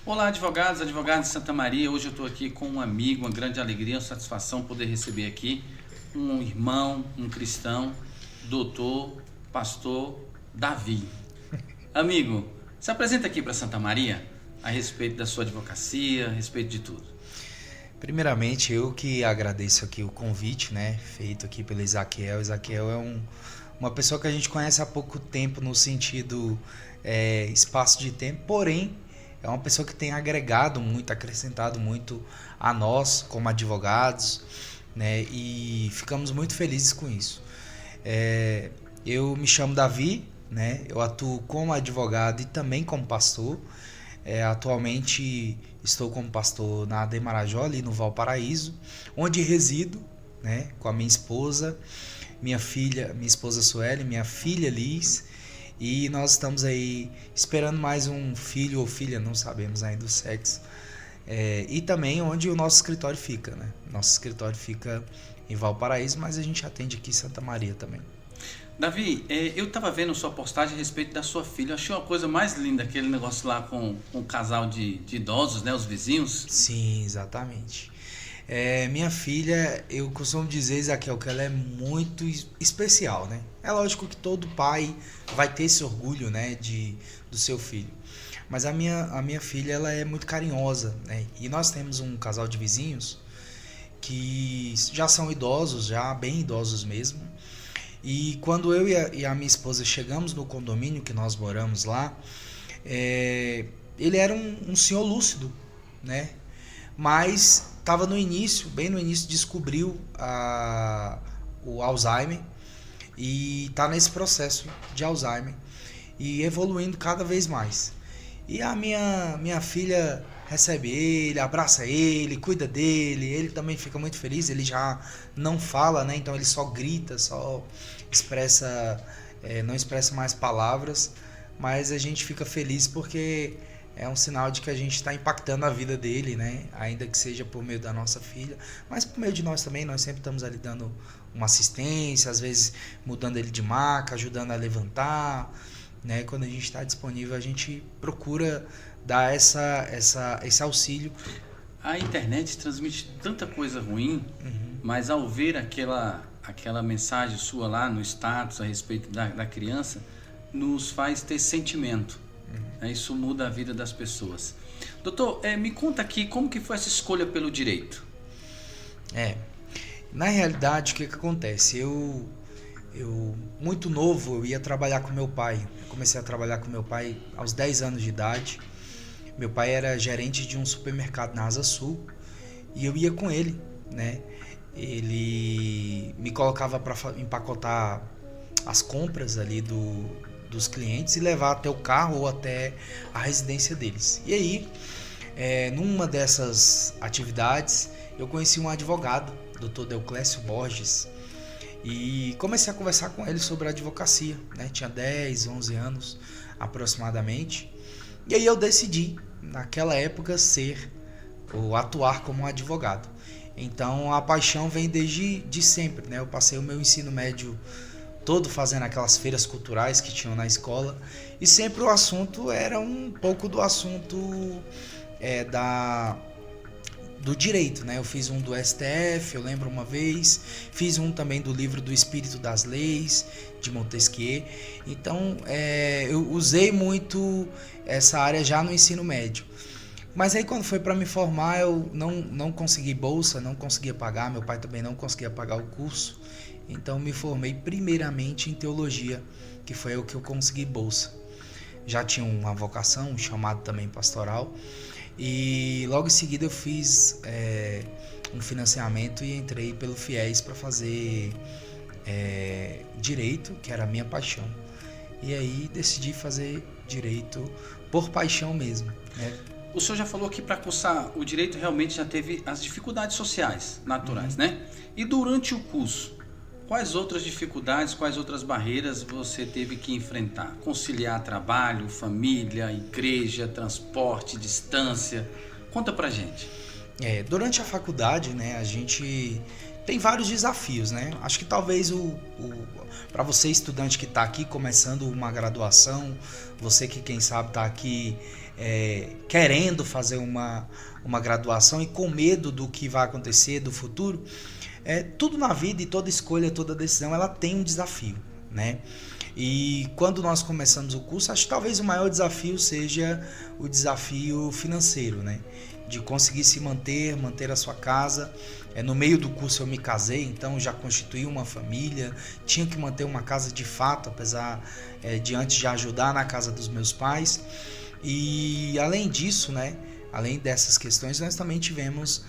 Olá, advogados, advogados de Santa Maria. Hoje eu estou aqui com um amigo, uma grande alegria, uma satisfação poder receber aqui um irmão, um cristão, doutor, pastor Davi. Amigo, se apresenta aqui para Santa Maria a respeito da sua advocacia, a respeito de tudo. Primeiramente, eu que agradeço aqui o convite, né, feito aqui pelo Ezaquiel. Ezaquiel é uma pessoa que a gente conhece há pouco tempo no sentido espaço de tempo, porém é uma pessoa que tem agregado muito, acrescentado muito a nós como advogados, né, e ficamos muito felizes com isso. Eu me chamo Davi, né, eu atuo como advogado e também como pastor. Atualmente estou como pastor na AD Marajó, ali no Valparaíso, onde resido, né, com a minha esposa, minha esposa Sueli, minha filha Liz, e nós estamos aí esperando mais um filho ou filha, não sabemos ainda o sexo, e também onde o nosso escritório fica, né? Nosso escritório fica em Valparaíso, mas a gente atende aqui em Santa Maria também. Davi, eu estava vendo sua postagem a respeito da sua filha. Eu achei uma coisa mais linda, aquele negócio lá com um casal de idosos, né, os vizinhos. Sim, exatamente. Minha filha, eu costumo dizer, Isaquiel, que ela é muito especial, né? É lógico que todo pai vai ter esse orgulho, né, do seu filho. Mas a minha filha, ela é muito carinhosa, né? E nós temos um casal de vizinhos que já são idosos, já bem idosos mesmo. E quando eu e a minha esposa chegamos no condomínio que nós moramos lá, ele era um senhor lúcido, né? Mas estava no início, bem no início, descobriu o Alzheimer e está nesse processo de Alzheimer e evoluindo cada vez mais. E a minha filha recebe ele, abraça ele, cuida dele, ele também fica muito feliz, ele já não fala, né? Então ele só grita, só expressa, não expressa mais palavras, mas a gente fica feliz porque é um sinal de que a gente está impactando a vida dele, né? Ainda que seja por meio da nossa filha, mas por meio de nós também. Nós sempre estamos ali dando uma assistência, às vezes mudando ele de maca, ajudando a levantar, né? Quando a gente está disponível, a gente procura dar esse auxílio. A internet transmite tanta coisa ruim, mas ao ver aquela mensagem sua lá no status a respeito da criança, nos faz ter sentimento. Isso muda a vida das pessoas. Doutor, me conta aqui como que foi essa escolha pelo direito. Na realidade, o que acontece? Eu muito novo, eu ia trabalhar com meu pai. Eu comecei a trabalhar com meu pai aos 10 anos de idade. Meu pai era gerente de um supermercado na Asa Sul e eu ia com ele, né? Ele me colocava para empacotar as compras ali dos clientes e levar até o carro ou até a residência deles. E aí, numa dessas atividades, eu conheci um advogado, Dr. Deoclésio Borges, e comecei a conversar com ele sobre a advocacia, né? Tinha 10, 11 anos aproximadamente. E aí eu decidi, naquela época, ser ou atuar como um advogado. Então a paixão vem desde sempre, né? Eu passei o meu ensino médio todo fazendo aquelas feiras culturais que tinham na escola e sempre o assunto era um pouco do assunto do direito, né? Eu fiz um do STF, eu lembro uma vez, fiz um também do livro do Espírito das Leis, de Montesquieu. Então, eu usei muito essa área já no ensino médio. Mas aí quando foi para me formar, eu não consegui bolsa, não conseguia pagar, meu pai também não conseguia pagar o curso. Então, me formei primeiramente em teologia, que foi o que eu consegui bolsa. Já tinha uma vocação, um chamado também pastoral. E logo em seguida eu fiz um financiamento e entrei pelo FIES para fazer direito, que era a minha paixão. E aí decidi fazer direito por paixão mesmo, né? O senhor já falou que para cursar o direito realmente já teve as dificuldades sociais naturais, né? E durante o curso, quais outras dificuldades, quais outras barreiras você teve que enfrentar? Conciliar trabalho, família, igreja, transporte, distância? Conta pra gente. Durante a faculdade, né, a gente tem vários desafios, né? Acho que talvez para você estudante que está aqui começando uma graduação, você que quem sabe está aqui querendo fazer uma graduação e com medo do que vai acontecer, do futuro, tudo na vida e toda escolha, toda decisão, ela tem um desafio, né? E quando nós começamos o curso, acho que talvez o maior desafio seja o desafio financeiro, né? De conseguir se manter a sua casa. No meio do curso eu me casei, então já constituí uma família, tinha que manter uma casa de fato, apesar de antes de ajudar na casa dos meus pais. E além disso, né? Além dessas questões, nós também tivemos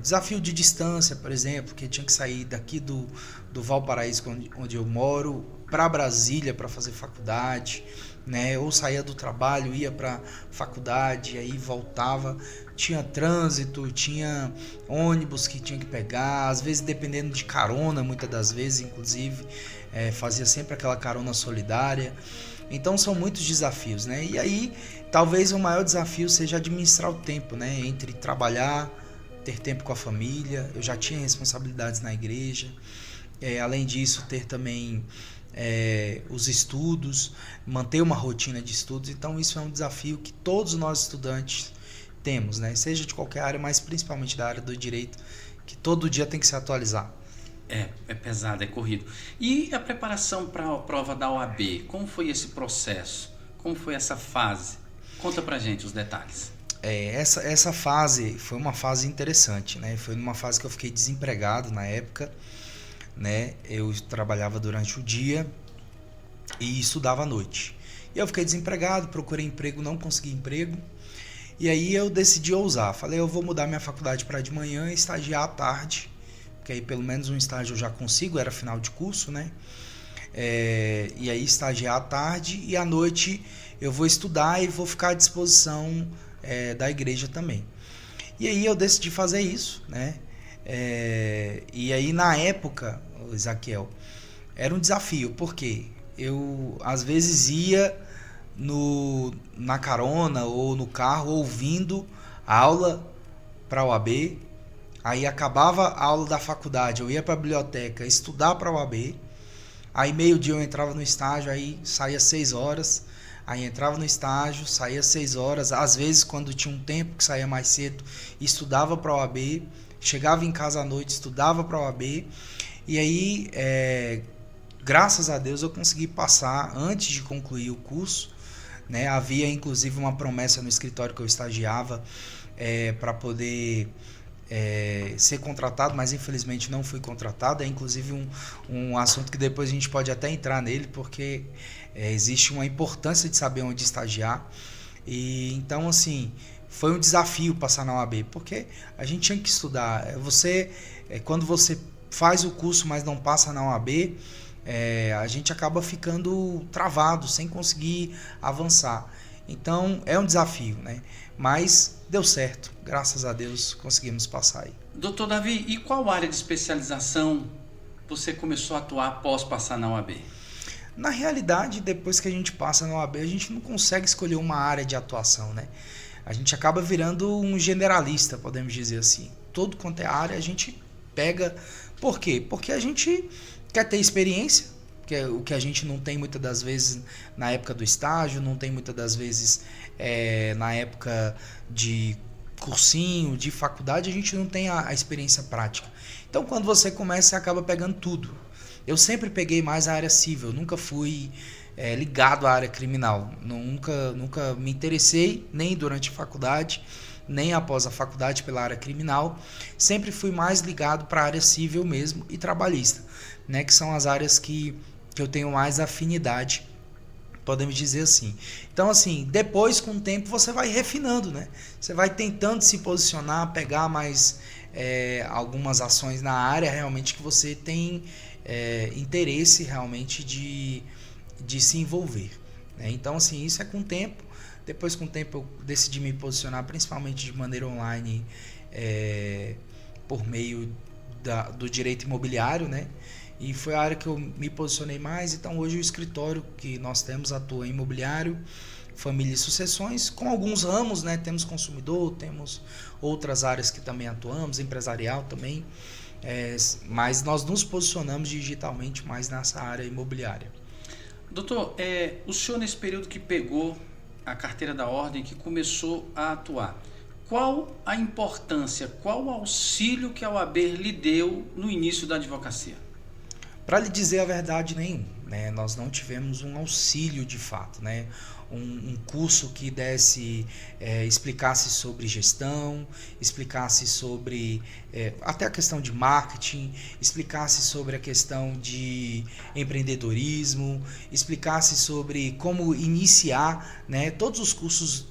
desafio de distância, por exemplo, que eu tinha que sair daqui do Valparaíso, onde eu moro, para Brasília para fazer faculdade, né? Ou saía do trabalho, ia para faculdade, aí voltava, tinha trânsito, tinha ônibus que tinha que pegar, às vezes dependendo de carona, muitas das vezes, inclusive, fazia sempre aquela carona solidária. Então são muitos desafios, né? E aí talvez o maior desafio seja administrar o tempo, né? Entre trabalhar, ter tempo com a família. Eu já tinha responsabilidades na igreja, além disso ter também os estudos, manter uma rotina de estudos. Então isso é um desafio que todos nós estudantes temos, né? Seja de qualquer área, mas principalmente da área do direito, que todo dia tem que se atualizar. É pesado, é corrido. E a preparação para a prova da OAB, como foi esse processo? Como foi essa fase? Conta pra gente os detalhes. Essa fase foi uma fase interessante, né? Foi numa fase que eu fiquei desempregado na época, né? Eu trabalhava durante o dia e estudava à noite. E eu fiquei desempregado, procurei emprego, não consegui emprego. E aí eu decidi ousar. Falei, eu vou mudar minha faculdade para de manhã e estagiar à tarde, porque aí pelo menos um estágio eu já consigo, era final de curso, né? E aí estagiar à tarde e à noite eu vou estudar e vou ficar à disposição da igreja também. E aí eu decidi fazer isso, né? E aí na época, Ezaquiel, era um desafio, porque eu às vezes ia na carona ou no carro ouvindo a aula para a OAB, aí acabava a aula da faculdade, eu ia para a biblioteca estudar para a OAB, aí meio-dia eu entrava no estágio, aí saía 6 horas, aí entrava no estágio, saía 6 horas, às vezes quando tinha um tempo que saía mais cedo, estudava para a OAB, chegava em casa à noite, estudava para a OAB, e aí, graças a Deus, eu consegui passar antes de concluir o curso, né? Havia inclusive uma promessa no escritório que eu estagiava para poder ser contratado, mas infelizmente não fui contratado. É inclusive um assunto que depois a gente pode até entrar nele, porque existe uma importância de saber onde estagiar. E então, assim, foi um desafio passar na OAB, porque a gente tinha que estudar. Quando você faz o curso, mas não passa na OAB, a gente acaba ficando travado, sem conseguir avançar. Então é um desafio, né? Mas deu certo, graças a Deus conseguimos passar aí. Doutor Davi, e qual área de especialização você começou a atuar após passar na OAB? Na realidade, depois que a gente passa na OAB, a gente não consegue escolher uma área de atuação, né? A gente acaba virando um generalista, podemos dizer assim. Todo quanto é área a gente pega. Por quê? Porque a gente quer ter experiência, que é o que a gente não tem muitas das vezes na época do estágio, não tem muitas das vezes na época de cursinho, de faculdade, a gente não tem a experiência prática. Então, quando você começa, você acaba pegando tudo. Eu sempre peguei mais a área civil, nunca fui ligado à área criminal, nunca me interessei, nem durante a faculdade, nem após a faculdade pela área criminal, sempre fui mais ligado para a área civil mesmo e trabalhista, né, que são as áreas que eu tenho mais afinidade, podemos dizer assim. Então, assim, depois com o tempo você vai refinando, né? Você vai tentando se posicionar, pegar mais algumas ações na área realmente que você tem interesse realmente de se envolver, né? Então, assim, isso é com o tempo. Depois, com o tempo, eu decidi me posicionar principalmente de maneira online, por meio do direito imobiliário, né? E foi a área que eu me posicionei mais. Então, hoje o escritório que nós temos atua em imobiliário, família e sucessões, com alguns ramos, né? Temos consumidor, temos outras áreas que também atuamos, empresarial também, mas nós nos posicionamos digitalmente mais nessa área imobiliária. Doutor, o senhor nesse período que pegou a carteira da ordem, que começou a atuar. Qual a importância, qual o auxílio que a OAB lhe deu no início da advocacia? Para lhe dizer a verdade, nenhum, né? Nós não tivemos um auxílio de fato, né? Um curso que explicasse sobre gestão, explicasse sobre até a questão de marketing, explicasse sobre a questão de empreendedorismo, explicasse sobre como iniciar, né? Todos os cursos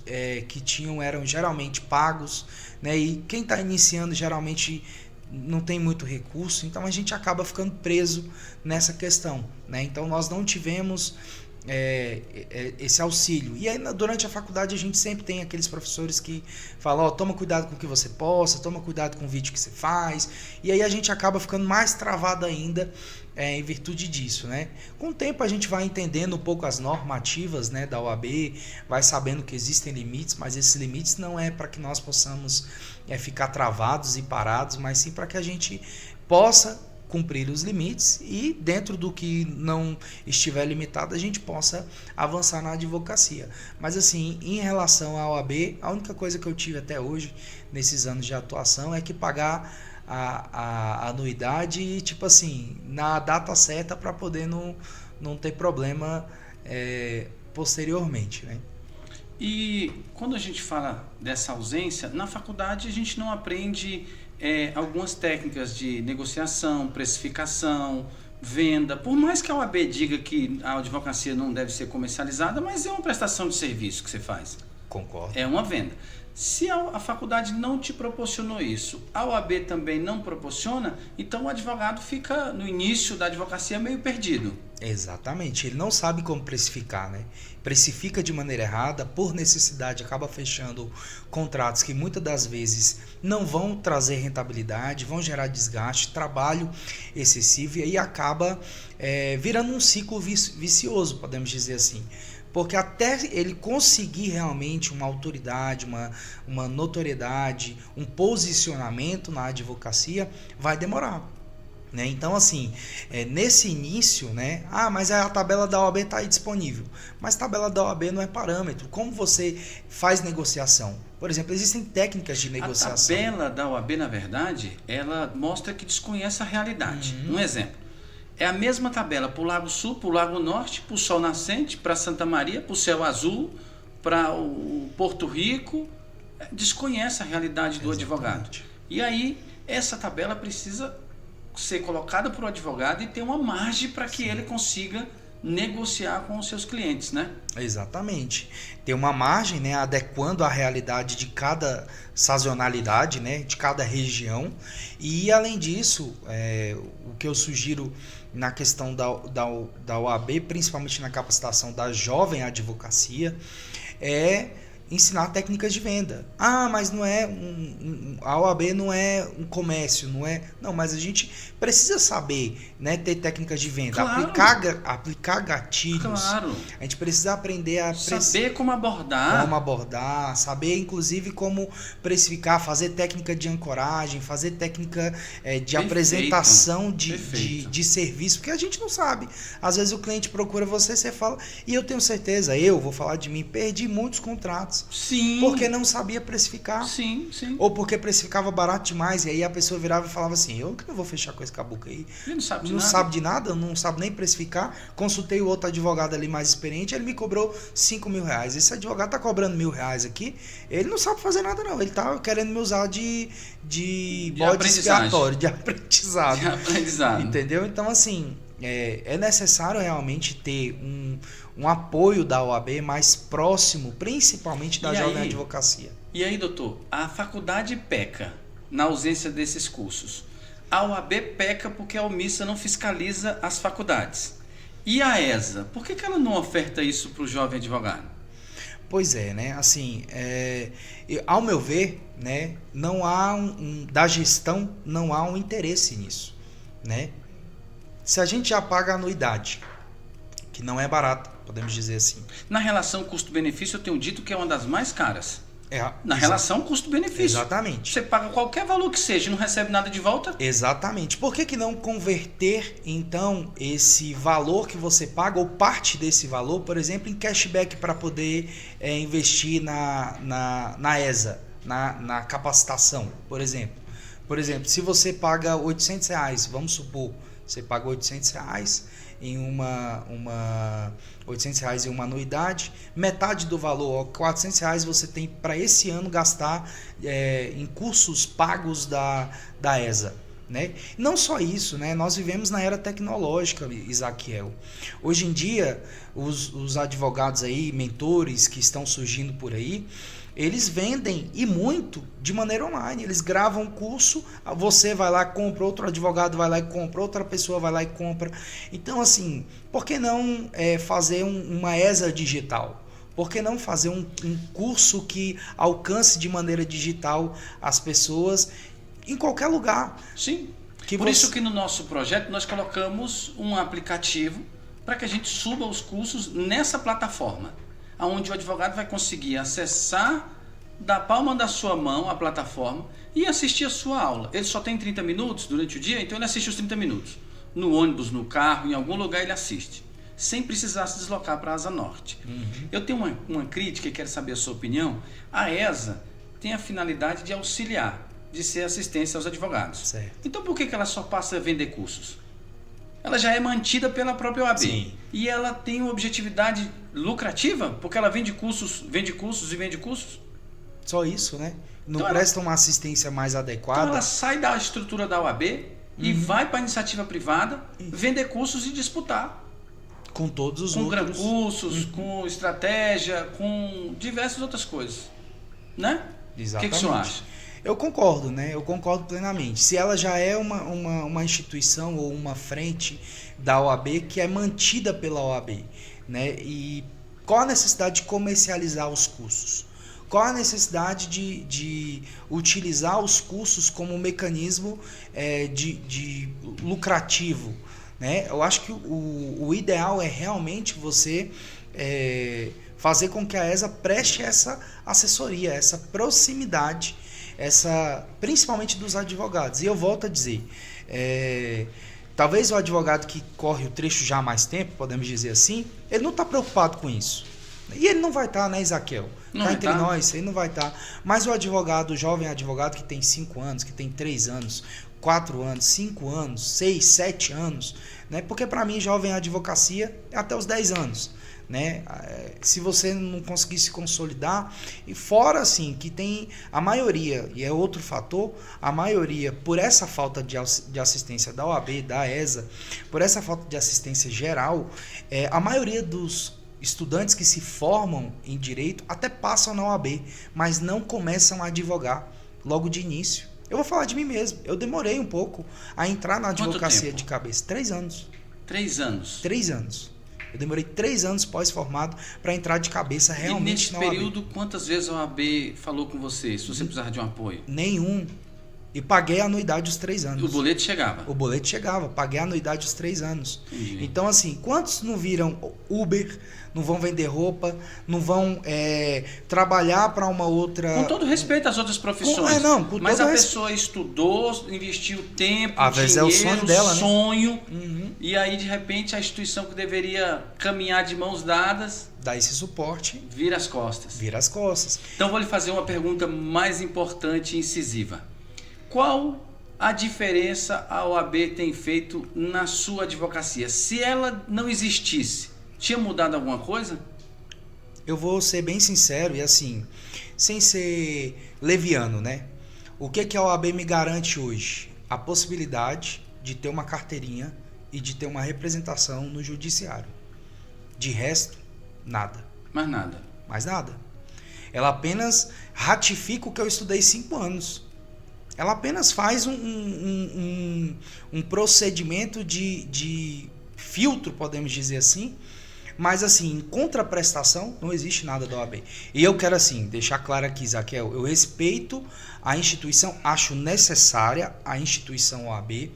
que tinham eram geralmente pagos, né? E quem está iniciando geralmente não tem muito recurso, então a gente acaba ficando preso nessa questão, né? Então nós não tivemos esse auxílio. E aí durante a faculdade a gente sempre tem aqueles professores que falam, toma cuidado com o que você posta, toma cuidado com o vídeo que você faz, e aí a gente acaba ficando mais travado ainda em virtude disso, né? Com o tempo a gente vai entendendo um pouco as normativas, né, da OAB, vai sabendo que existem limites, mas esses limites não é para que nós possamos ficar travados e parados, mas sim para que a gente possa cumprir os limites e dentro do que não estiver limitado a gente possa avançar na advocacia. Mas assim, em relação à OAB, a única coisa que eu tive até hoje nesses anos de atuação é que pagar a anuidade, tipo assim, na data certa para poder não ter problema posteriormente, né? E quando a gente fala dessa ausência, na faculdade a gente não aprende algumas técnicas de negociação, precificação, venda. Por mais que a OAB diga que a advocacia não deve ser comercializada, mas é uma prestação de serviço que você faz. Concordo. É uma venda. Se a faculdade não te proporcionou isso, a OAB também não proporciona, então o advogado fica no início da advocacia meio perdido. Exatamente, ele não sabe como precificar, né? Precifica de maneira errada, por necessidade acaba fechando contratos que muitas das vezes não vão trazer rentabilidade, vão gerar desgaste, trabalho excessivo e aí acaba virando um ciclo vicioso, podemos dizer assim. Porque até ele conseguir realmente uma autoridade, uma notoriedade, um posicionamento na advocacia, vai demorar. Né? Então, assim, nesse início, né? Mas a tabela da OAB está aí disponível. Mas a tabela da OAB não é parâmetro. Como você faz negociação? Por exemplo, existem técnicas de negociação. A tabela da OAB, na verdade, ela mostra que desconhece a realidade. Um exemplo. É a mesma tabela para o Lago Sul, para o Lago Norte, para o Sol Nascente, para Santa Maria, para o Céu Azul, para o Porto Rico. Desconhece a realidade do advogado. E aí, essa tabela precisa ser colocada para o advogado e ter uma margem para que ele consiga negociar com os seus clientes, né? Exatamente. Ter uma margem, né, adequando a realidade de cada sazonalidade, né, de cada região. E, além disso, o que eu sugiro na questão da OAB, principalmente na capacitação da jovem advocacia, é ensinar técnicas de venda. Mas não é a OAB não é um comércio, não é. Não, mas a gente precisa saber, né, ter técnicas de venda, claro. aplicar gatilhos. Claro. A gente precisa aprender a saber como abordar, saber inclusive como precificar, fazer técnica de ancoragem, fazer técnica de Perfeito. apresentação de serviço, porque a gente não sabe. Às vezes o cliente procura você fala, e eu tenho certeza, eu vou falar de mim, perdi muitos contratos. Sim. Porque não sabia precificar. Sim. Ou porque precificava barato demais. E aí a pessoa virava e falava assim, eu que não vou fechar com esse caboclo aí. Ele não sabe de nada, não sabe nem precificar. Consultei o outro advogado ali mais experiente, ele me cobrou 5 mil reais. Esse advogado tá cobrando R$1.000 aqui, ele não sabe fazer nada não. Ele tá querendo me usar de bode expiatório, de aprendizado. Entendeu? Então assim, é necessário realmente ter um apoio da OAB mais próximo, principalmente da jovem advocacia. E aí, doutor, a faculdade peca na ausência desses cursos. A OAB peca porque a omissa não fiscaliza as faculdades. E a ESA, por que ela não oferta isso para o jovem advogado? Pois é, né? Assim, ao meu ver, né, não há da gestão não há um interesse nisso, né? Se a gente já paga a anuidade, que não é barata, podemos dizer assim. Na relação custo-benefício, eu tenho dito que é uma das mais caras. Na relação custo-benefício. Exatamente. Você paga qualquer valor que seja e não recebe nada de volta? Exatamente. Por que não converter, então, esse valor que você paga, ou parte desse valor, por exemplo, em cashback para poder investir na ESA, na capacitação, por exemplo. Por exemplo, se você paga R$800, vamos supor, você paga R$800 em R$800 em uma anuidade, metade do valor, R$400 você tem para esse ano gastar em cursos pagos da ESA. Né? Não só isso, né? Nós vivemos na era tecnológica, Isaquiel. Hoje em dia, os advogados aí, mentores que estão surgindo por aí, eles vendem, e muito, de maneira online. Eles gravam um curso, você vai lá, compra, outro advogado vai lá e compra, outra pessoa vai lá e compra. Então, assim, por que não fazer uma ESA digital? Por que não fazer um curso que alcance de maneira digital as pessoas em qualquer lugar? Sim. Por isso que no nosso projeto nós colocamos um aplicativo para que a gente suba os cursos nessa plataforma, onde o advogado vai conseguir acessar da palma da sua mão a plataforma e assistir a sua aula. Ele só tem 30 minutos durante o dia, então ele assiste os 30 minutos. No ônibus, no carro, em algum lugar ele assiste, sem precisar se deslocar para a Asa Norte. Eu tenho uma crítica e quero saber a sua opinião. A ESA tem a finalidade de auxiliar, de ser assistência aos advogados. Certo. Então por que ela só passa a vender cursos? Ela já é mantida pela própria OAB. Sim. E ela tem uma objetividade lucrativa, porque ela vende cursos. Só isso, né? Não então presta uma assistência mais adequada. Então ela sai da estrutura da OAB e vai para a iniciativa privada vender cursos e disputar. Com todos os com outros. Com cursos, com estratégia, com diversas outras coisas. Né? Exatamente. O que o senhor acha? Eu concordo, né? Eu concordo plenamente. Se ela já é uma instituição ou uma frente da OAB que é mantida pela OAB, né? E qual a necessidade de comercializar os cursos? Qual a necessidade de utilizar os cursos como um mecanismo de lucrativo, né? Eu acho que o ideal é realmente você fazer com que a ESA preste essa assessoria, essa proximidade, principalmente dos advogados. E eu volto a dizer, talvez o advogado que corre o trecho já há mais tempo, podemos dizer assim, ele não está preocupado com isso. E ele não vai estar, né, Isaquiel? Cá entre nós, ele não vai estar. Mas o advogado, o jovem advogado que tem 5 anos, que tem 3 anos, 4 anos, 5 anos, 6, 7 anos, né? Porque para mim, jovem advocacia é até os 10 anos. Né? Se você não conseguir se consolidar, e fora assim que tem a maioria, e é outro fator, a maioria por essa falta de assistência da OAB, da ESA, por essa falta de assistência geral, a maioria dos estudantes que se formam em direito até passam na OAB, mas não começam a advogar logo de início. Eu vou falar de mim mesmo, eu demorei um pouco a entrar na advocacia de cabeça. 3 anos. 3 anos? 3 anos. Eu demorei 3 anos pós-formado para entrar de cabeça realmente na OAB. E nesse período, quantas vezes a OAB falou com você, se você precisava de um apoio? Nenhum. E paguei a anuidade os 3 anos. O boleto chegava? O boleto chegava. Paguei a anuidade os 3 anos. Entendi. Então, assim, quantos não viram Uber, não vão vender roupa, não vão trabalhar para uma outra... Com todo respeito às outras profissões. Mas a pessoa estudou, investiu tempo, às vezes é o sonho dela, sonho, né? E aí, de repente, a instituição que deveria caminhar de mãos dadas... dá esse suporte. Vira as costas. Vira as costas. Então, vou lhe fazer uma pergunta mais importante e incisiva. Qual a diferença a OAB tem feito na sua advocacia? Se ela não existisse, tinha mudado alguma coisa? Eu vou ser bem sincero e assim, sem ser leviano, né? O que a OAB me garante hoje? A possibilidade de ter uma carteirinha e de ter uma representação no judiciário. De resto, nada. Mais nada. Ela apenas ratifica o que eu estudei 5 anos. Ela apenas faz um procedimento de filtro, podemos dizer assim, mas assim, em contraprestação, não existe nada da OAB. E eu quero assim, deixar claro aqui, Isaquiel, eu respeito a instituição, acho necessária a instituição OAB,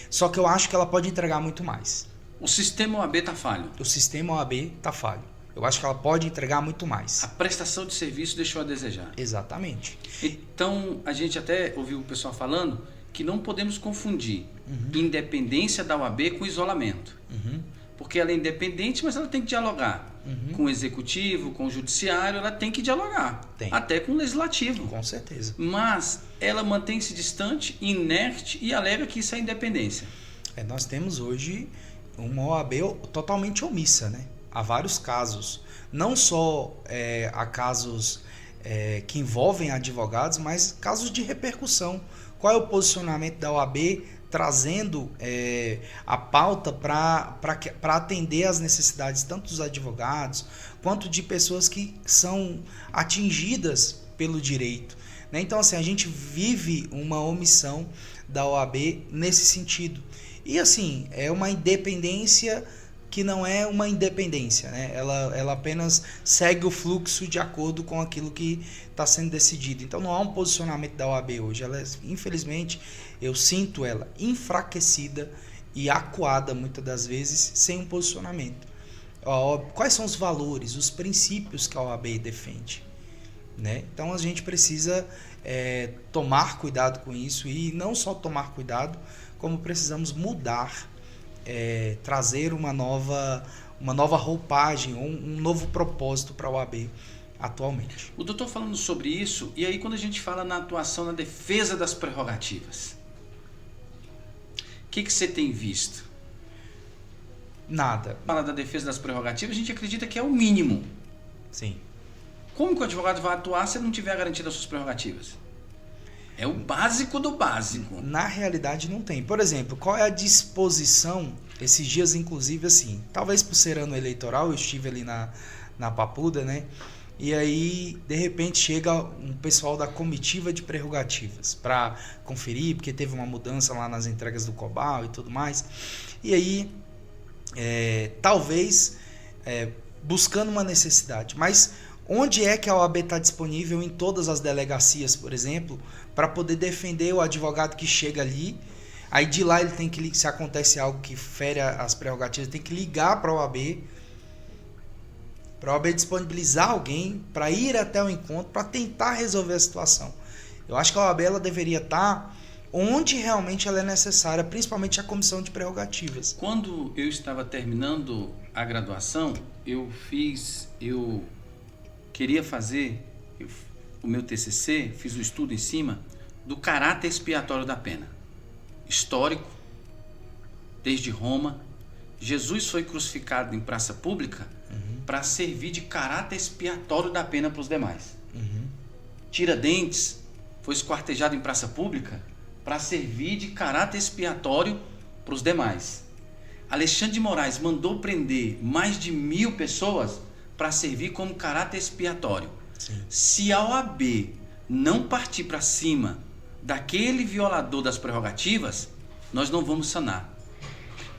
só que eu acho que ela pode entregar muito mais. O sistema OAB está falho? O sistema OAB está falho. Eu acho que ela pode entregar muito mais. A prestação de serviço deixou a desejar. Exatamente. Então, a gente até ouviu o pessoal falando que não podemos confundir independência da OAB com isolamento. Porque ela é independente, mas ela tem que dialogar com o executivo, com o judiciário, ela tem que dialogar. Até com o legislativo. Com certeza. Mas ela mantém-se distante, inerte e alega que isso é independência. Nós temos hoje uma OAB totalmente omissa, né? Há vários casos. Não só há casos que envolvem advogados, mas casos de repercussão. Qual é o posicionamento da OAB trazendo a pauta para atender às necessidades tanto dos advogados quanto de pessoas que são atingidas pelo direito, né? Então, assim, a gente vive uma omissão da OAB nesse sentido. E, assim, é uma independência que não é uma independência, né? Ela apenas segue o fluxo de acordo com aquilo que está sendo decidido. Então não há um posicionamento da OAB hoje. Ela, infelizmente, eu sinto ela enfraquecida e acuada muitas das vezes sem um posicionamento. Quais são os valores, os princípios que a OAB defende, né? Então a gente precisa tomar cuidado com isso e não só tomar cuidado, como precisamos mudar, trazer uma nova roupagem, um novo propósito para a OAB atualmente. O doutor falando sobre isso, e aí quando a gente fala na atuação na defesa das prerrogativas, o que você tem visto? Nada. Fala da defesa das prerrogativas, a gente acredita que é o mínimo. Sim. Como que o advogado vai atuar se ele não tiver garantido as suas prerrogativas? É o básico do básico. Na realidade não tem. Por exemplo, qual é a disposição, esses dias inclusive assim, talvez por ser ano eleitoral, eu estive ali na Papuda, né? E aí, de repente, chega um pessoal da comitiva de prerrogativas para conferir, porque teve uma mudança lá nas entregas do COBAL e tudo mais. E aí, talvez, buscando uma necessidade. Mas onde é que a OAB está disponível em todas as delegacias, por exemplo, para poder defender o advogado que chega ali? Aí de lá ele tem que, se acontece algo que fere as prerrogativas, tem que ligar para a OAB, disponibilizar alguém para ir até o encontro, para tentar resolver a situação. Eu acho que a OAB ela deveria estar onde realmente ela é necessária, principalmente a comissão de prerrogativas. Quando eu estava terminando a graduação, eu queria fazer o meu TCC, fiz o estudo em cima do caráter expiatório da pena. Histórico, desde Roma, Jesus foi crucificado em praça pública para servir de caráter expiatório da pena para os demais. Tiradentes foi esquartejado em praça pública para servir de caráter expiatório para os demais. Alexandre de Moraes mandou prender mais de 1.000 pessoas para servir como caráter expiatório. Sim. Se a OAB não partir para cima daquele violador das prerrogativas, nós não vamos sanar.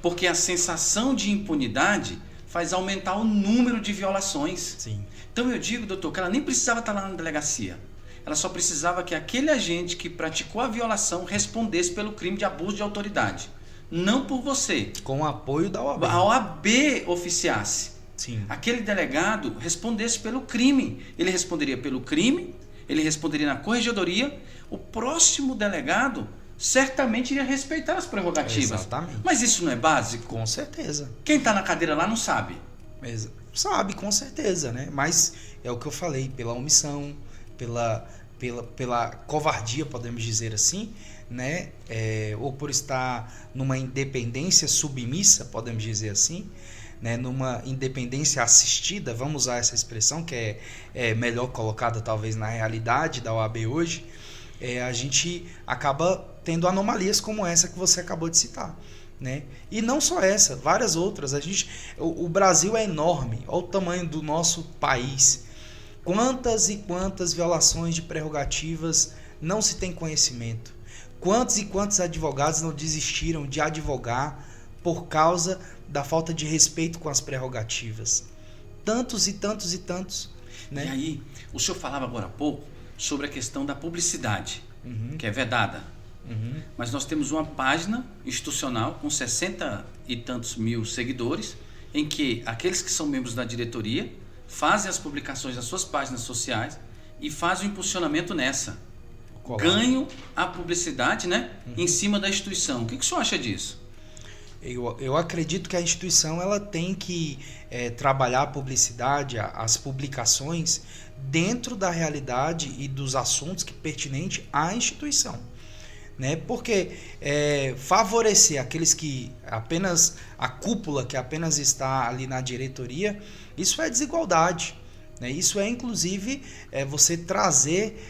Porque a sensação de impunidade faz aumentar o número de violações. Sim. Então eu digo, doutor, que ela nem precisava estar lá na delegacia. Ela só precisava que aquele agente que praticou a violação respondesse pelo crime de abuso de autoridade. Não por você. Com o apoio da OAB. A OAB oficiasse. Sim. Aquele delegado respondesse pelo crime. Ele responderia pelo crime, ele responderia na corregedoria. O próximo delegado certamente iria respeitar as prerrogativas. Exatamente. Mas isso não é básico? Com certeza. Quem está na cadeira lá não sabe. Sabe, com certeza, né? Mas é o que eu falei, pela omissão, pela covardia, podemos dizer assim, né? Ou por estar numa independência submissa, podemos dizer assim, né? Numa independência assistida, vamos usar essa expressão que é melhor colocada talvez na realidade da OAB hoje, a gente acaba tendo anomalias como essa que você acabou de citar, né? E não só essa, várias outras. O Brasil é enorme, olha o tamanho do nosso país. Quantas e quantas violações de prerrogativas não se tem conhecimento? Quantos e quantos advogados não desistiram de advogar por causa da falta de respeito com as prerrogativas? Tantos e tantos e tantos, né? E aí, o senhor falava agora há pouco sobre a questão da publicidade, que é vedada. Mas nós temos uma página institucional com 60 e tantos mil seguidores, em que aqueles que são membros da diretoria fazem as publicações nas suas páginas sociais e fazem o impulsionamento nessa. Colar. Ganham a publicidade, né, em cima da instituição. O que o senhor acha disso? Eu acredito que a instituição ela tem que trabalhar a publicidade, as publicações, dentro da realidade e dos assuntos que pertinentes à instituição. Né? Porque favorecer aqueles que apenas, a cúpula que apenas está ali na diretoria, isso é desigualdade. Né? Isso é inclusive você trazer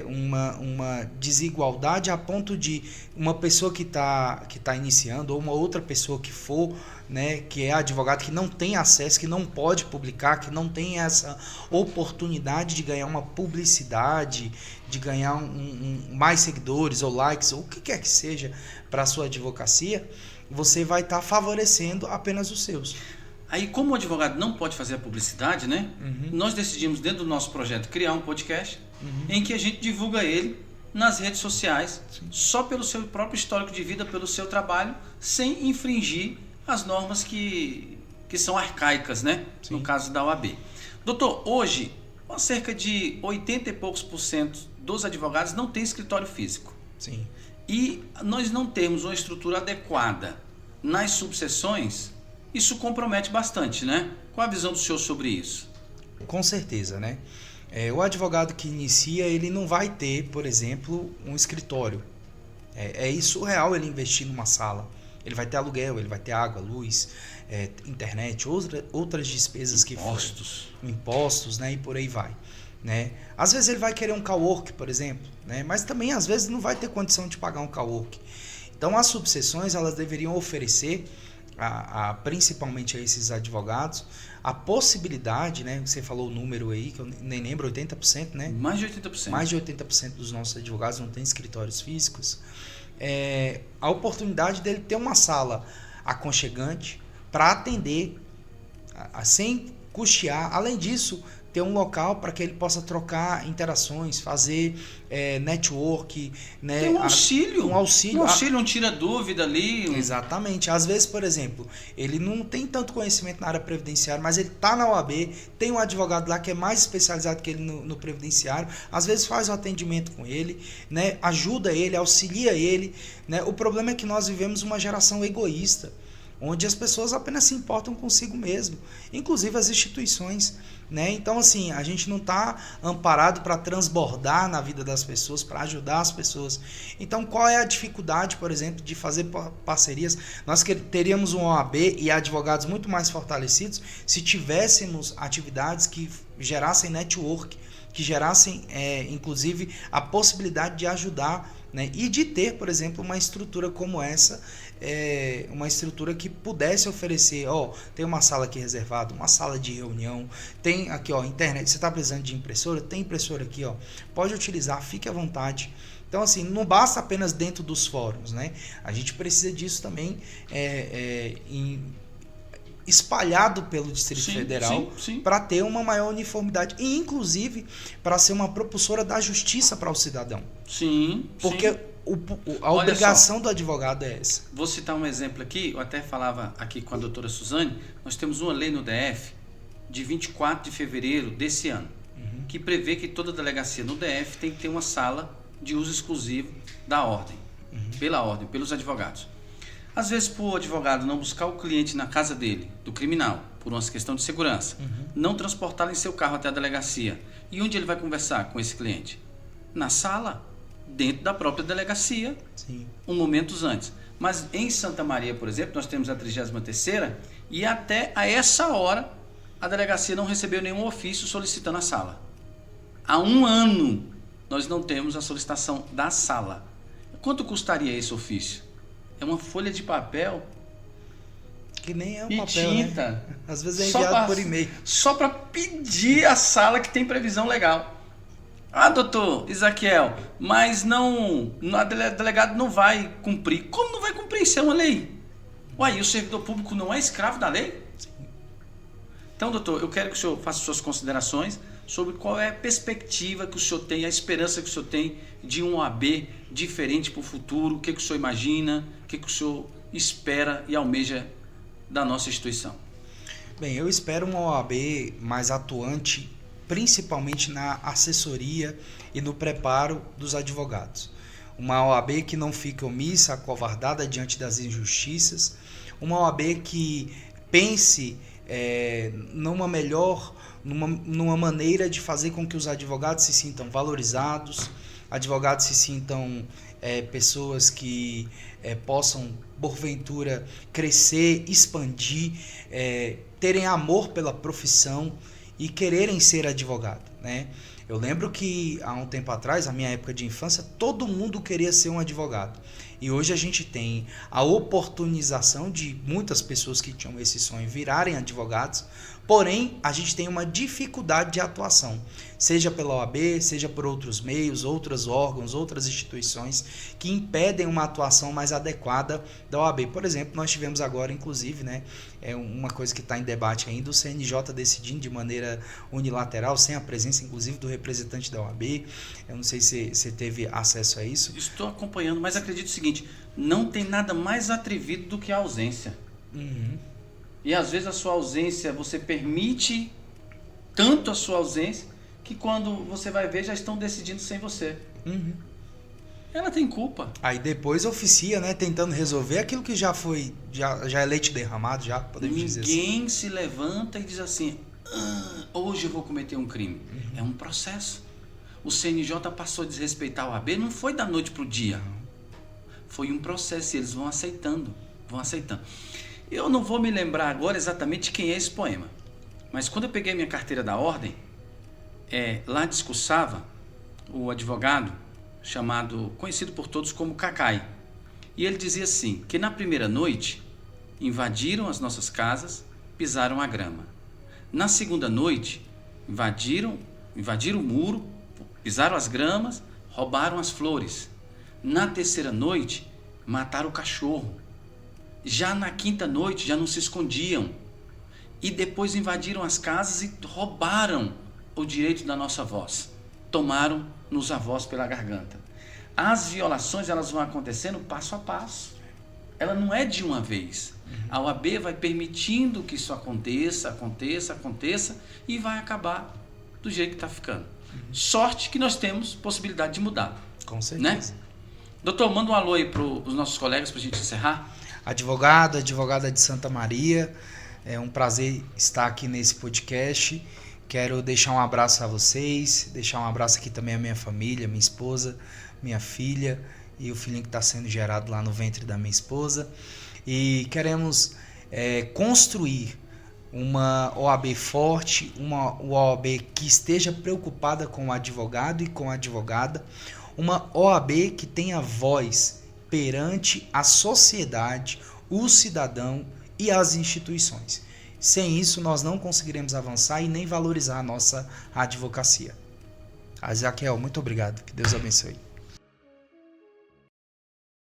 uma desigualdade a ponto de uma pessoa que tá iniciando ou uma outra pessoa que for, né, que é advogado, que não tem acesso, que não pode publicar, que não tem essa oportunidade de ganhar uma publicidade, de ganhar mais seguidores ou likes, ou o que quer que seja para a sua advocacia, você vai estar favorecendo apenas os seus. Aí, como o advogado não pode fazer a publicidade, né? Nós decidimos, dentro do nosso projeto, criar um podcast em que a gente divulga ele nas redes sociais, só pelo seu próprio histórico de vida, pelo seu trabalho, sem infringir as normas que são arcaicas, né? Sim. No caso da OAB. Doutor, hoje, cerca de 80 e poucos % dos advogados não tem escritório físico. Sim. E nós não temos uma estrutura adequada nas subseções. Isso compromete bastante, né? Qual a visão do senhor sobre isso? Com certeza, né? O advogado que inicia, ele não vai ter, por exemplo, um escritório. É surreal ele investir numa sala. Ele vai ter aluguel, ele vai ter água, luz, internet, outras despesas impostos, né? E por aí vai. Né? Às vezes ele vai querer um cowork, por exemplo, né? Mas também às vezes não vai ter condição de pagar um cowork. Então as subseções elas deveriam oferecer principalmente a esses advogados a possibilidade, né? Você falou o número aí, que eu nem lembro, 80%, né? Mais de 80%. Mais de 80% dos nossos advogados não têm escritórios físicos. A oportunidade dele ter uma sala aconchegante para atender, sem custear. Além disso, ter um local para que ele possa trocar interações, fazer network, né? Tem um auxílio. Um tira-dúvida ali. Exatamente. Às vezes, por exemplo, ele não tem tanto conhecimento na área previdenciária, mas ele está na OAB, tem um advogado lá que é mais especializado que ele no previdenciário, às vezes faz o atendimento com ele, né? Ajuda ele, auxilia ele. Né? O problema é que nós vivemos uma geração egoísta, onde as pessoas apenas se importam consigo mesmo, inclusive as instituições. Né? Então, assim, a gente não está amparado para transbordar na vida das pessoas, para ajudar as pessoas. Então, qual é a dificuldade, por exemplo, de fazer parcerias? Nós teríamos um OAB e advogados muito mais fortalecidos se tivéssemos atividades que gerassem network, que gerassem, inclusive, a possibilidade de ajudar, né? E de ter, por exemplo, uma estrutura como essa, uma estrutura que pudesse oferecer, tem uma sala aqui reservada, uma sala de reunião, tem aqui, internet, você está precisando de impressora? Tem impressora aqui, pode utilizar, fique à vontade. Então, assim, não basta apenas dentro dos fóruns, né? A gente precisa disso também espalhado pelo Distrito Federal para ter uma maior uniformidade e, inclusive, para ser uma propulsora da justiça para o cidadão. Sim. Porque a obrigação do advogado é essa. Vou citar um exemplo aqui, eu até falava aqui com a doutora Suzane, nós temos uma lei no DF de 24 de fevereiro desse ano, que prevê que toda delegacia no DF tem que ter uma sala de uso exclusivo da ordem, pela ordem, pelos advogados. Às vezes, por o advogado não buscar o cliente na casa dele, do criminal, por uma questão de segurança, não transportá-lo em seu carro até a delegacia. E onde ele vai conversar com esse cliente? Na sala, dentro da própria delegacia, um momento antes. Mas em Santa Maria, por exemplo, nós temos a 33ª e até a essa hora a delegacia não recebeu nenhum ofício solicitando a sala. Há 1 ano nós não temos a solicitação da sala. Quanto custaria esse ofício? É uma folha de papel que nem é um e papel, tinta. Né? Às vezes é enviado por e-mail. Só para pedir a sala que tem previsão legal. Doutor Isaquiel, mas o delegado não vai cumprir. Como não vai cumprir? Isso é uma lei. E o servidor público não é escravo da lei? Sim. Então, doutor, eu quero que o senhor faça suas considerações sobre qual é a perspectiva que o senhor tem, a esperança que o senhor tem de um OAB diferente para o futuro, o que o senhor imagina, o que o senhor espera e almeja da nossa instituição. Bem, eu espero uma OAB mais atuante, principalmente na assessoria e no preparo dos advogados. Uma OAB que não fique omissa, acovardada diante das injustiças. Uma OAB que pense numa maneira de fazer com que os advogados se sintam valorizados, advogados se sintam pessoas que possam, porventura, crescer, expandir, terem amor pela profissão e quererem ser advogado, né? Eu lembro que há um tempo atrás, na minha época de infância, todo mundo queria ser um advogado. E hoje a gente tem a oportunização de muitas pessoas que tinham esse sonho virarem advogados, porém a gente tem uma dificuldade de atuação, seja pela OAB, seja por outros meios, outros órgãos, outras instituições que impedem uma atuação mais adequada da OAB. Por exemplo, nós tivemos agora, inclusive, né, uma coisa que está em debate ainda, o CNJ decidindo de maneira unilateral, sem a presença inclusive do representante da OAB. Eu não sei se você teve acesso a isso. Estou acompanhando, mas acredito o seguinte, não tem nada mais atrevido do que a ausência. Uhum. E às vezes a sua ausência, você permite tanto a sua ausência, que quando você vai ver, já estão decidindo sem você. Uhum. Ela tem culpa. Aí depois oficia, né, tentando resolver aquilo que já é leite derramado, já podemos dizer assim. Ninguém se levanta e diz assim, hoje eu vou cometer um crime. Uhum. É um processo. O CNJ passou a desrespeitar o AB, não foi da noite para o dia. Foi um processo e eles vão aceitando, Eu não vou me lembrar agora exatamente quem é esse poema, mas quando eu peguei minha carteira da ordem, lá discursava o advogado conhecido por todos como Cacai, e ele dizia assim, que na primeira noite invadiram as nossas casas, pisaram a grama. Na segunda noite invadiram o muro, pisaram as gramas, roubaram as flores. Na terceira noite mataram o cachorro. Já na quinta noite já não se escondiam. E depois invadiram as casas e roubaram o direito da nossa voz. Tomaram-nos a voz pela garganta. As violações, elas vão acontecendo passo a passo. Ela não é de uma vez. A OAB vai permitindo que isso aconteça e vai acabar do jeito que está ficando. Sorte que nós temos possibilidade de mudar. Com certeza. Né? Doutor, manda um alô aí para os nossos colegas para a gente encerrar. Advogada de Santa Maria, é um prazer estar aqui nesse podcast. Quero deixar um abraço a vocês, deixar um abraço aqui também à minha família, minha esposa, minha filha e o filhinho que está sendo gerado lá no ventre da minha esposa. E queremos construir uma OAB forte, uma OAB que esteja preocupada com o advogado e com a advogada, uma OAB que tenha voz perante a sociedade, o cidadão e as instituições. Sem isso, nós não conseguiremos avançar e nem valorizar a nossa advocacia. Azaquiel, muito obrigado. Que Deus abençoe.